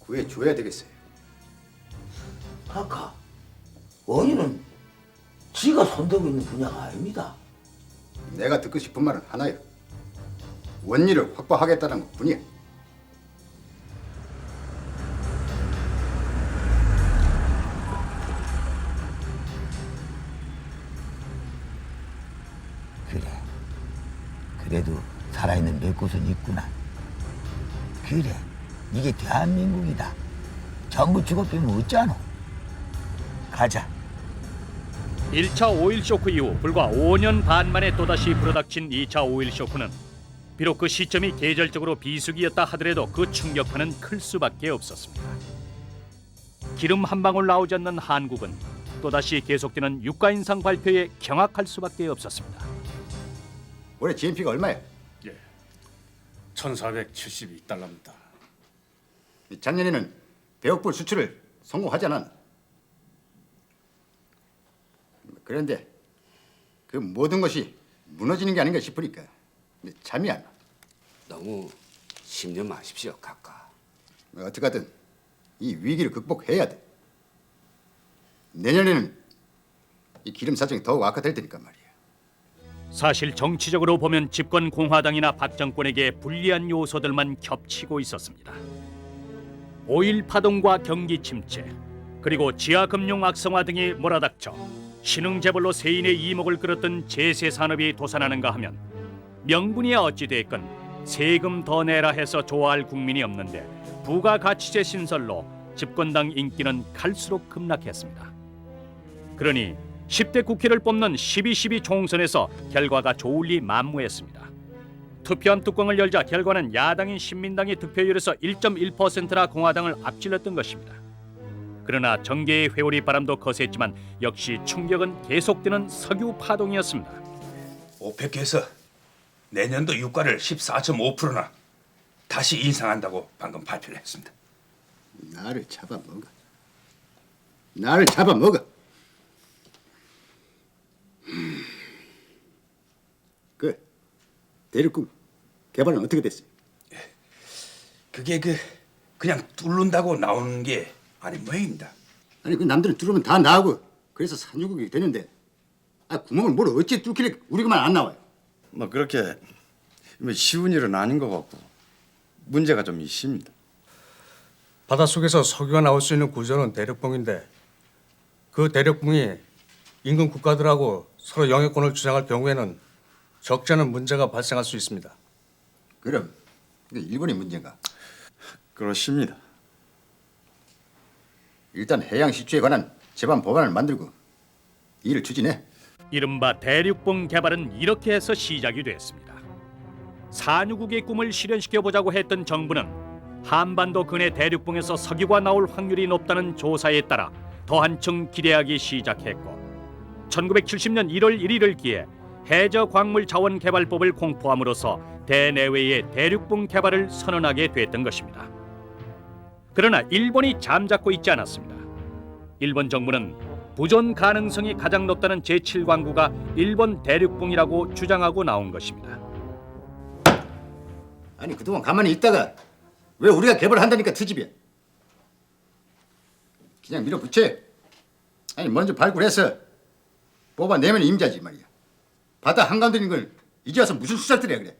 구해줘야 되겠어요. 카카, 원인은 지가 손대고 있는 분야가 아닙니다. 내가 듣고 싶은 말은 하나요. 원리를 확보하겠다는 것뿐이야. 그래, 그래도 살아있는 몇 곳은 있구나. 그래, 이게 대한민국이다. 전부 죽어빼면 어쩌노? 가자. 1차 오일 쇼크 이후 불과 5년 반 만에 또다시 불어닥친 2차 오일 쇼크는 비록 그 시점이 계절적으로 비수기였다 하더라도 그 충격파는 클 수밖에 없었습니다. 기름 한 방울 나오지 않는 한국은 또다시 계속되는 유가 인상 발표에 경악할 수밖에 없었습니다. 올해 GNP가 얼마야? 예, 1,472달러입니다. 작년에는 100억 불 수출을 성공하지 않았나? 그런데 그 모든 것이 무너지는 게 아닌가 싶으니까 잠이 안 와. 너무 심려 마십시오, 각하. 어떻게든 이 위기를 극복해야 돼. 내년에는 이 기름 사정이 더욱 악화될 테니까 말이야. 사실 정치적으로 보면 집권 공화당이나 박 정권에게 불리한 요소들만 겹치고 있었습니다. 오일 파동과 경기 침체, 그리고 지하 금융 악성화 등이 몰아닥쳐 신흥재벌로 세인의 이목을 끌었던 제세 산업이 도산하는가 하면 명분이야 어찌 됐건 세금 더 내라 해서 좋아할 국민이 없는데 부가가치세 신설로 집권당 인기는 갈수록 급락했습니다. 그러니 10대 국회를 뽑는 12.12 총선에서 결과가 좋을 리 만무했습니다. 투표함 뚜껑을 열자 결과는 야당인 신민당이 득표율에서 1.1%나 공화당을 앞질렀던 것입니다. 그러나 정계의 회오리 바람도 거셌지만 역시 충격은 계속되는 석유 파동이었습니다. 오페크에서 내년도 유가를 14.5%나 다시 인상한다고 방금 발표를 했습니다. 나를 잡아먹어. 나를 잡아먹어. 그 대륙국 개발은 어떻게 됐어요? 그게 그냥 뚫는다고 나오는 게 아닌 모양입니다. 아니 그 남들은 뚫으면 다 나오고 그래서 산유국이 되는데 구멍을 뭘 어찌 뚫길래 우리가만 안 나와요? 뭐 그렇게 쉬운 일은 아닌 것 같고 문제가 좀 있습니다. 바닷속에서 석유가 나올 수 있는 구조는 대륙봉인데 그 대륙봉이 인근 국가들하고 서로 영해권을 주장할 경우에는 적지 않은 문제가 발생할 수 있습니다. 그럼 이게 일본의 문제인가? 그렇습니다. 일단 해양 시추에 관한 제반 법안을 만들고 이를 추진해. 이른바 대륙봉 개발은 이렇게 해서 시작이 됐습니다. 산유국의 꿈을 실현시켜보자고 했던 정부는 한반도 근해 대륙봉에서 석유가 나올 확률이 높다는 조사에 따라 더 한층 기대하기 시작했고 1970년 1월 1일을 기해 해저 광물 자원 개발법을 공포함으로써 대내외의 대륙봉 개발을 선언하게 됐던 것입니다. 그러나 일본이 잠잡고 있지 않았습니다. 일본 정부는 부존 가능성이 가장 높다는 제7광구가 일본 대륙봉이라고 주장하고 나온 것입니다. 아니 그동안 가만히 있다가 왜 우리가 개발한다니까 트집이야? 그냥 밀어붙여. 아니 먼저 발굴해서 뽑아내면 임자지 말이야. 바다 한가운데 있는 걸 이제 와서 무슨 수작들이야 그래?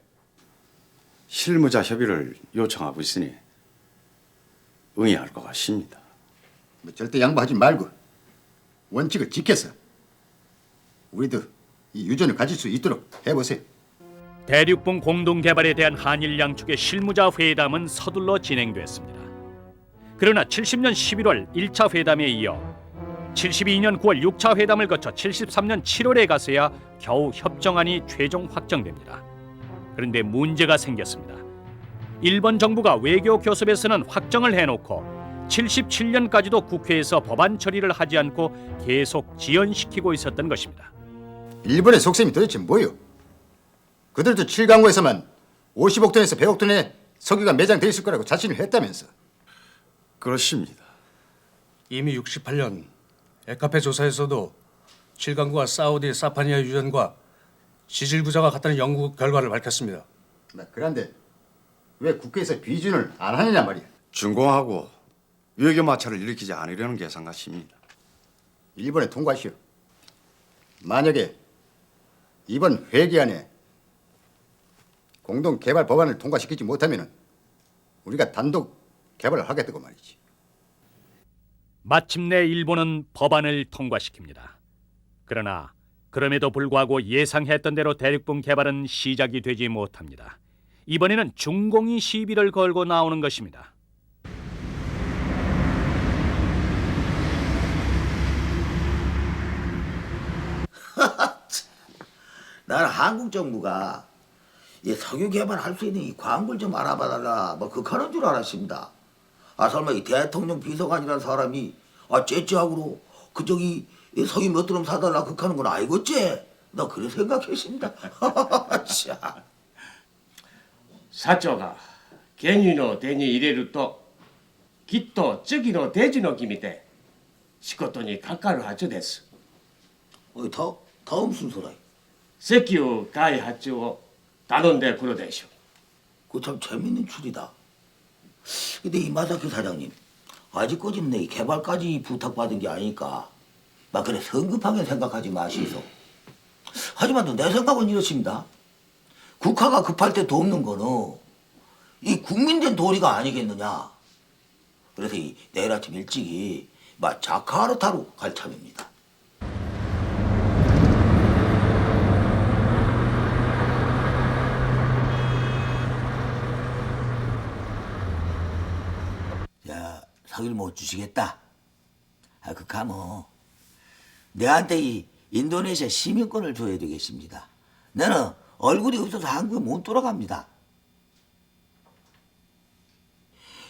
실무자 협의를 요청하고 있으니 응해할 것 같습니다. 뭐 절대 양보하지 말고 원칙을 지켜서 우리도 이 유전을 가질 수 있도록 해보세요. 대륙봉 공동개발에 대한 한일 양측의 실무자 회담은 서둘러 진행됐습니다. 그러나 70년 11월 1차 회담에 이어 72년 9월 6차 회담을 거쳐 73년 7월에 가서야 겨우 협정안이 최종 확정됩니다. 그런데 문제가 생겼습니다. 일본 정부가 외교 교섭에서는 확정을 해놓고 77년까지도 국회에서 법안 처리를 하지 않고 계속 지연시키고 있었던 것입니다. 일본의 속셈이 도대체 뭐요? 그들도 7강구에서만 50억 톤에서 100억 톤의 석유가 매장돼 있을 거라고 자신을 했다면서. 그렇습니다. 이미 68년 에카페 조사에서도 7강구와 사우디 사파니아 유전과 지질구조가 같다는 연구 결과를 밝혔습니다. 그런데 왜 국회에서 비준을 안 하느냐 말이야. 준공하고 외교마찰을 일으키지 않으려는 계산 같습니다. 일본에 통과시오. 만약에 이번 회기 안에 공동 개발 법안을 통과시키지 못하면은 우리가 단독 개발을 하겠다고 말이지. 마침내 일본은 법안을 통과시킵니다. 그러나 그럼에도 불구하고 예상했던 대로 대륙봉 개발은 시작이 되지 못합니다. 이번에는 중공이 시비를 걸고 나오는 것입니다. 나는 한국 정부가 이 석유 개발할 수 있는 이 광고를 좀 알아봐달라 뭐 그하는 줄 알았습니다. 아 설마 이 대통령 비서관이라는 사람이 째째하고로 그저기 이 석유 몇 드럼 사달라 그하는 건 알겠지? 나 그래 생각했습니다. 참. 社長が原油の手に入れるときっと次のデジの決めて仕事にかかるはずです。 어이 다음 순서라. 石油開発を頼んでくるでしょう。 그 참 재밌는 추리다. 근데 이 마사키 사장님 아직까지는 내 개발까지 부탁받은 게 아니니까 막 그래 성급하게 생각하지 마시소. 하지만 또 내 생각은 이렇습니다. 국가가 급할 때 돕는 거는 이 국민된 도리가 아니겠느냐. 그래서 이 내일 아침 일찍이 막 자카르타로 갈 참입니다. 야, 석유를 못 주시겠다. 아, 그카면 내한테 이 인도네시아 시민권을 줘야 되겠습니다. 나는 얼굴이 없어서 한국에 못 돌아갑니다.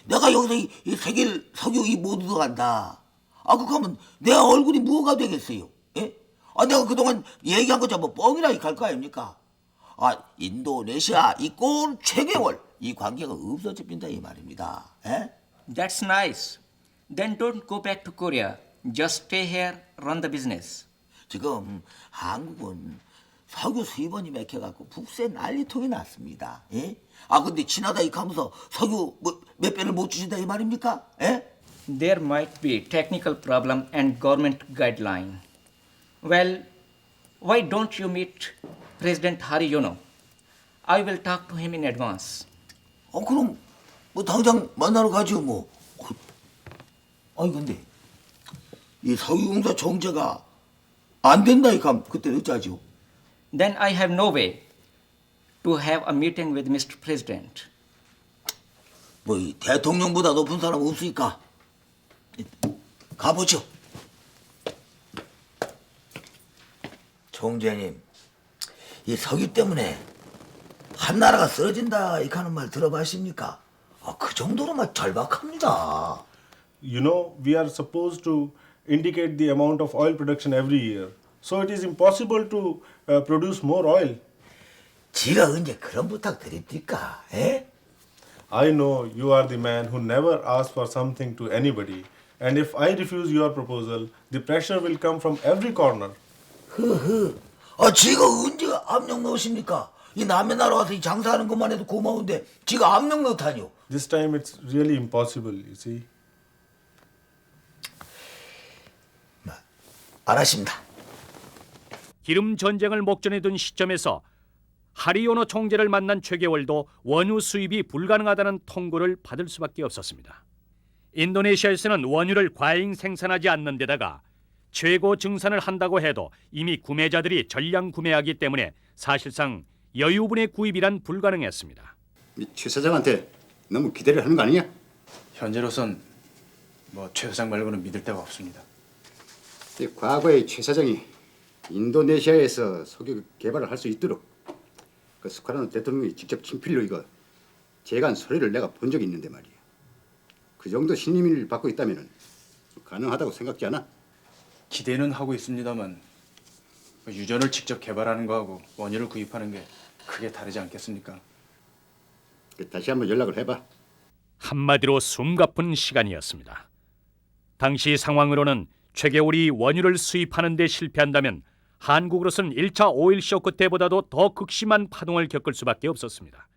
내가 여기서 이 세계 석유 못 얻어간다. 아, 그러면 내 얼굴이 뭐가 되겠어요? 예? 아, 내가 그동안 얘기한 거 전부 뻥이라 할 거 아닙니까? 아, 인도네시아 이 꼴 최경월 이 관계가 없어집니다 이 말입니다. 예? That's nice. Then don't go back to Korea. Just stay here, run the business. 지금 한국은 석유 수입원이 맥혀갖고 북세 난리통이 났습니다. 예? 아 근데 지나다 이 가면서 석유 몇 배를 못 주신다 이 말입니까? 예? There might be technical problem and government guideline. Well, why don't you meet President Hariyono? I will talk to him in advance. 그럼 뭐 당장 만나러 가죠 뭐. 아니 근데 이 석유공사 정제가 안 된다 이 감 그때 어쩌죠? Then I have no way to have a meeting with Mr. President. 뭐 이 대통령보다 높은 사람 없으니까 가보죠. 총재님, 이 석유 때문에 한 나라가 쓰러진다 이 하는 말 들어봤습니까? 그 정도로만 절박합니다. You know, we are supposed to indicate the amount of oil production every year. So it is impossible to produce more oil. 지가 언제 그런 부탁 드립니까? 에? I know you are the man who never asks for something to anybody. And if I refuse your proposal, the pressure will come from every corner. 지가 언제 압력 넣으십니까? 이 남의 나라 와서 이 장사하는 것만 해도 고마운데 지가 압력 넣다니요. This time it's really impossible, you see. 알았습니다. 기름 전쟁을 목전에 둔 시점에서 하리요노 총재를 만난 최계월도 원유 수입이 불가능하다는 통보를 받을 수밖에 없었습니다. 인도네시아에서는 원유를 과잉 생산하지 않는 데다가 최고 증산을 한다고 해도 이미 구매자들이 전량 구매하기 때문에 사실상 여유분의 구입이란 불가능했습니다. 최 사장한테 너무 기대를 하는 거 아니냐? 현재로선 최 사장 말고는 믿을 데가 없습니다. 과거에 최 사장이 인도네시아에서 석유 개발을 할 수 있도록 그 스카라노 대통령이 직접 친필로 이거 재간 서류를 내가 본 적이 있는데 말이야. 그 정도 신임을 받고 있다면은 가능하다고 생각지 않아? 기대는 하고 있습니다만 유전을 직접 개발하는 거하고 원유를 구입하는 게 크게 다르지 않겠습니까? 다시 한번 연락을 해봐. 한마디로 숨가쁜 시간이었습니다. 당시 상황으로는 최계월이 원유를 수입하는 데 실패한다면 한국으로서는 1차 오일 쇼크 때보다도 더 극심한 파동을 겪을 수밖에 없었습니다.